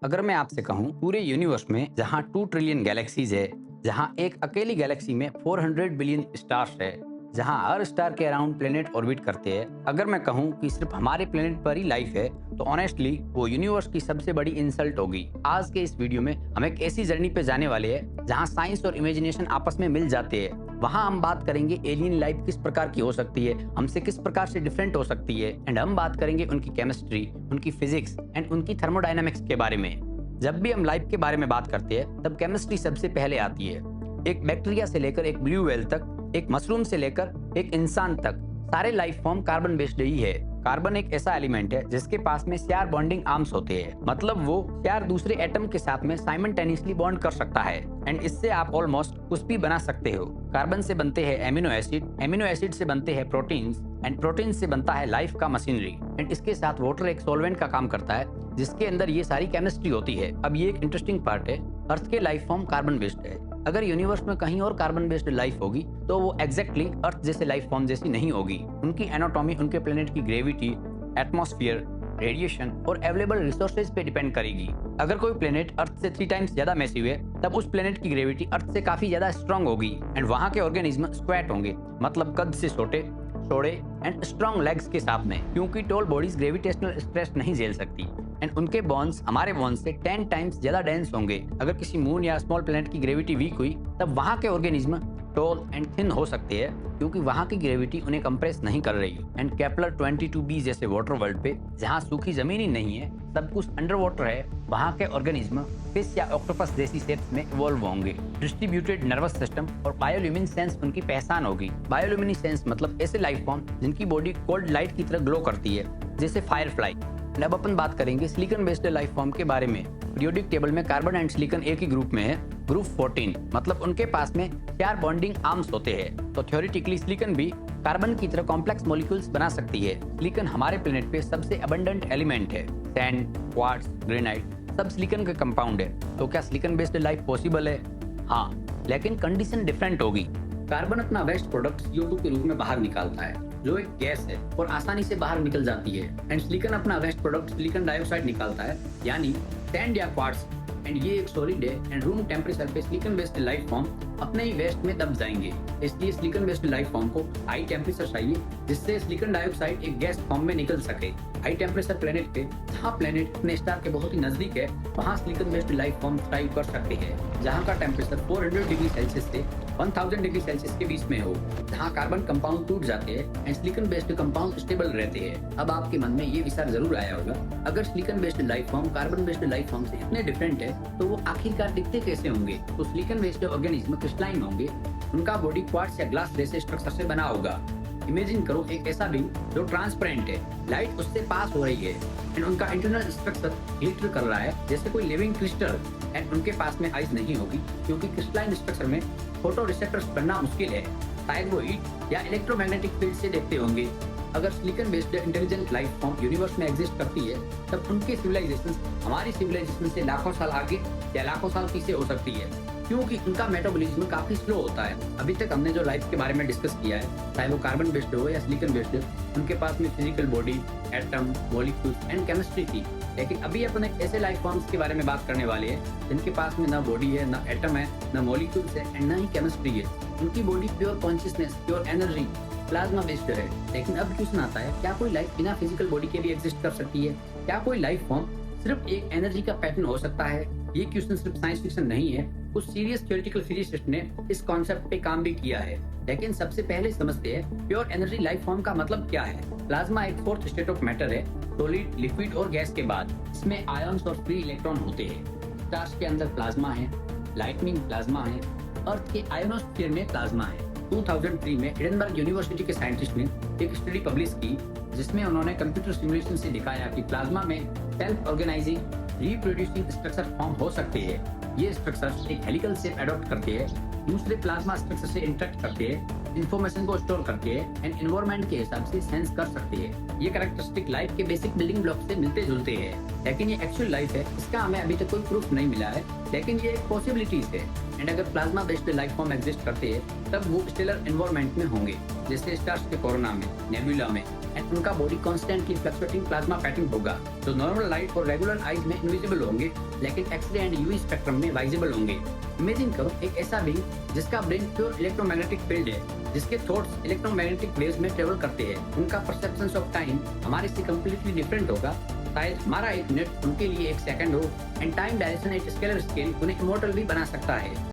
अगर मैं आपसे कहूँ पूरे यूनिवर्स में जहाँ 2 ट्रिलियन गैलेक्सीज है, जहाँ एक अकेली गैलेक्सी में 400 बिलियन स्टार्स है, जहाँ हर स्टार के अराउंड प्लेनेट ऑर्बिट करते हैं, अगर मैं कहूँ कि सिर्फ हमारे प्लेनेट पर ही लाइफ है, तो ऑनेस्टली वो यूनिवर्स की सबसे बड़ी इंसल्ट होगी। आज के इस वीडियो में हम एक ऐसी जर्नी पे जाने वाले हैं जहाँ साइंस और इमेजिनेशन आपस में मिल जाते हैं। वहाँ हम बात करेंगे एलियन लाइफ किस प्रकार की हो सकती है, हमसे किस प्रकार से डिफरेंट हो सकती है, एंड हम बात करेंगे उनकी केमिस्ट्री, उनकी फिजिक्स एंड उनकी थर्मोडायनामिक्स के बारे में। जब भी हम लाइफ के बारे में बात करते हैं तब केमिस्ट्री सबसे पहले आती है। एक बैक्टीरिया से लेकर एक ब्लू व्हेल तक, एक मशरूम से लेकर एक इंसान तक, सारे लाइफ फॉर्म कार्बन बेस्ड ही है। कार्बन एक ऐसा एलिमेंट है जिसके पास में 4 बॉन्डिंग आर्म्स होते हैं, मतलब वो 4 दूसरे एटम के साथ में साइमल्टेनियसली बॉन्ड कर सकता है एंड इससे आप ऑलमोस्ट कुछ भी बना सकते हो। कार्बन से बनते हैं एमिनो एसिड से बनते हैं प्रोटीन्स एंड प्रोटीन से बनता है लाइफ का मशीनरी एंड इसके साथ वाटर एक सॉल्वेंट का काम करता है जिसके अंदर ये सारी केमिस्ट्री होती है। अब ये एक इंटरेस्टिंग पार्ट है, अर्थ के लाइफ फॉर्म कार्बन बेस्ड है। अगर यूनिवर्स में कहीं और कार्बन बेस्ड लाइफ होगी तो वो एग्जैक्टली अर्थ जैसे लाइफ फॉर्म जैसी नहीं होगी। उनकी एनाटॉमी उनके प्लेनेट की ग्रेविटी, एटमॉस्फेयर, रेडिएशन और अवेलेबल रिसोर्सेज पे डिपेंड करेगी। अगर कोई प्लेनेट अर्थ से 3 टाइम्स ज्यादा मैसिव है तब उस प्लेनेट की ग्रेविटी अर्थ से काफी ज्यादा स्ट्रांग होगी एंड वहाँ के ऑर्गेनिज्म स्क्वैट होंगे, मतलब कद से छोटे चौड़े एंड स्ट्रॉन्ग लेग्स के साथ में, क्योंकि टॉल बॉडीज ग्रेविटेशनल स्ट्रेस नहीं झेल सकती एंड उनके बॉन्स हमारे बॉन्स से 10 टाइम्स ज्यादा डेंस होंगे। अगर किसी मून या स्मॉल प्लेनेट की ग्रेविटी वीक हुई तब वहाँ के ऑर्गेनिज्म टॉल एंड थिन हो सकते हैं क्योंकि वहाँ की ग्रेविटी उन्हें कंप्रेस नहीं कर रही। एंड केपलर 22b जैसे वाटर वर्ल्ड पे जहाँ सूखी जमीन ही नहीं है, सब कुछ अंडर वाटर है, वहाँ के ऑर्गेनिज्म फिश या ऑक्टोपस जैसी शेप्स में इवॉल्व होंगे। डिस्ट्रीब्यूटेड नर्वस सिस्टम और बायोल्यूमिनेसेंस उनकी पहचान होगी। बायोल्यूमिनेसेंस मतलब ऐसे लाइफ फॉर्म जिनकी बॉडी कोल्ड लाइट की तरह ग्लो करती है, जैसे फायरफ्लाई। अब अपन बात करेंगे सिलिकॉन बेस्ड लाइफ फॉर्म के बारे में। पीरियोडिक टेबल में कार्बन एंड सिलिकॉन एक ही ग्रुप में है, ग्रुप 14, मतलब उनके पास में 4 बॉन्डिंग आर्म्स होते हैं। तो थ्योरेटिकली सिलिकॉन भी कार्बन की तरह कॉम्प्लेक्स मॉलिक्यूल्स बना सकती है। सिलिकॉन हमारे प्लेनेट पे सबसे अबंडेंट एलिमेंट है। सैंड, क्वार्ट्ज, ग्रेनाइट सब सिलिकॉन का कंपाउंड है। तो क्या सिलिकॉन बेस्ड लाइफ पॉसिबल है? हाँ, लेकिन कंडीशन डिफरेंट होगी। कार्बन अपना वेस्ट प्रोडक्ट CO2 के रूप में बाहर निकालता है, जो एक गैस है और आसानी से बाहर निकल जाती है। एंड सिलिकॉन अपना वेस्ट प्रोडक्ट सिलिकॉन डाइऑक्साइड निकालता है, यानी सैंड या क्वार्ट्ज, एंड ये एक सॉलिड है एंड रूम टेम्परेचर पे सिलिकॉन बेस्ड लाइफ फॉर्म अपने ही वेस्ट में दब जाएंगे। इसलिए सिलिकॉन बेस्ड लाइफ फॉर्म को हाई टेम्परेचर चाहिए जिससे सिलिकॉन डाइऑक्साइड एक गैस फॉर्म में निकल सके। हाई टेम्परेचर प्लेनेट पे, जहाँ प्लेनेट अपने स्टार के बहुत ही नजदीक है, वहाँ silicon based life form thrive कर सकते हैं, जहाँ का टेम्परेचर 400 डिग्री सेल्सियस से 1000 डिग्री सेल्सियस के बीच में हो, जहाँ कार्बन कंपाउंड टूट जाते हैं and silicon based compound stable रहते हैं। अब आपके मन में ये विचार जरूर आया होगा, अगर silicon based life form carbon based life form से इतने डिफरेंट है तो वो आखिरकार दिखते कैसे होंगे? तो सिलिकॉन बेस्ड ऑर्गेनिज्म क्रिस्टलाइन होंगे, उनका बॉडी क्वार्ट्ज या ग्लास जैसे स्ट्रक्चर से बना होगा। इमेजिन करो एक ऐसा बीम जो ट्रांसपेरेंट है, लाइट उससे पास हो रही है एंड उनका इंटरनल स्ट्रक्चर ग्लिटर कर रहा है जैसे कोई लिविंग क्रिस्टल। एंड उनके पास में आइज नहीं होगी क्योंकि क्रिस्टलाइन स्ट्रक्चर में फोटो रिसेप्टर्स बनना मुश्किल है, शायद वो हीट या इलेक्ट्रोमैग्नेटिक फील्ड से देखते होंगे। अगर silicon based intelligent life form universe में एग्जिस्ट करती है तब उनके सिविलाइजेशन हमारी सिविलाइजेशन से लाखों साल आगे या लाखों साल पीछे हो सकती है, क्योंकि उनका मेटाबॉलिज्म काफी स्लो होता है। अभी तक हमने जो लाइफ के बारे में डिस्कस किया है, चाहे वो कार्बन बेस्ड हो या सिलिकॉन बेस्ड, उनके पास में physical body, atom, molecules and chemistry थी। लेकिन अभी अपन एक ऐसे लाइफ फॉर्म्स के बारे में बात करने वाले हैं जिनके पास में ना बॉडी है, ना एटम है, ना मॉलिक्यूल्स है एंड ना ही केमिस्ट्री है। उनकी body pure consciousness, pure energy, plasma based है। लेकिन अब क्वेश्चन आता है, क्या कोई लाइफ बिना फिजिकल बॉडी के भी एग्जिस्ट कर सकती है? क्या कोई लाइफ फॉर्म सिर्फ एक एनर्जी का पैटर्न हो सकता है? ये क्वेश्चन सिर्फ साइंस फिक्शन नहीं है, कुछ सीरियस थ्योरेटिकल फिजिसिस्ट ने इस कॉन्सेप्ट पे काम भी किया है। लेकिन सबसे पहले समझते हैं प्योर एनर्जी लाइफ फॉर्म का मतलब क्या है। प्लाज्मा एक फोर्थ स्टेट ऑफ मैटर है, सॉलिड, लिक्विड और गैस के बाद। इसमें आयंस और फ्री इलेक्ट्रॉन होते हैं। स्टार्स के अंदर प्लाज्मा है, लाइटनिंग प्लाज्मा है, अर्थ के आयोनोस्फीयर में प्लाज्मा है। 2003 में एडिनबर्ग यूनिवर्सिटी के साइंटिस्ट ने एक स्टडी पब्लिश की जिसमें उन्होंने कंप्यूटर सिमुलेशन से दिखाया कि प्लाज्मा में self organising reproducing structure form हो सकते हैं। ये स्ट्रक्चर्स एक हेलिकल शेप अडॉप्ट करते हैं, दूसरे प्लाज्मा स्ट्रक्चर से इंटरेक्ट करते हैं, इंफॉर्मेशन को स्टोर करके एंड एनवायरनमेंट के हिसाब से सेंस कर सकती है। ये कैरेक्टरिस्टिक लाइफ के बेसिक बिल्डिंग ब्लॉक से मिलते जुलते हैं, लेकिन ये एक्चुअल लाइफ है इसका हमें अभी तक कोई प्रूफ नहीं मिला है, लेकिन ये एक पॉसिबिलिटीज है। एंड अगर plasma based life form exist करते हैं तब वो स्टेलर एनवायरनमेंट में होंगे, जैसे स्टार्स के कोरोना में, नेबुला में, एंड उनका body constantly fluctuating plasma pattern होगा जो नॉर्मल लाइट और रेगुलर आईज में इनविजिबल होंगे, लेकिन एक्सरे एंड यूवी स्पेक्ट्रम में वाइजिबल होंगे। इमेजिन करो एक ऐसा बीइंग जिसका ब्रेन प्योर इलेक्ट्रोमैग्नेटिक फील्ड है, जिसके थॉट्स इलेक्ट्रोमैग्नेटिक वेव्स में ट्रेवल करते हैं। उनका परसेप्शन ऑफ टाइम हमारे से कंप्लीटली डिफरेंट होगा। शायद हमारा एक मिनट उनके लिए एक सेकंड हो, and time direction at scalar scale उन्हें इमॉर्टल भी बना सकता है।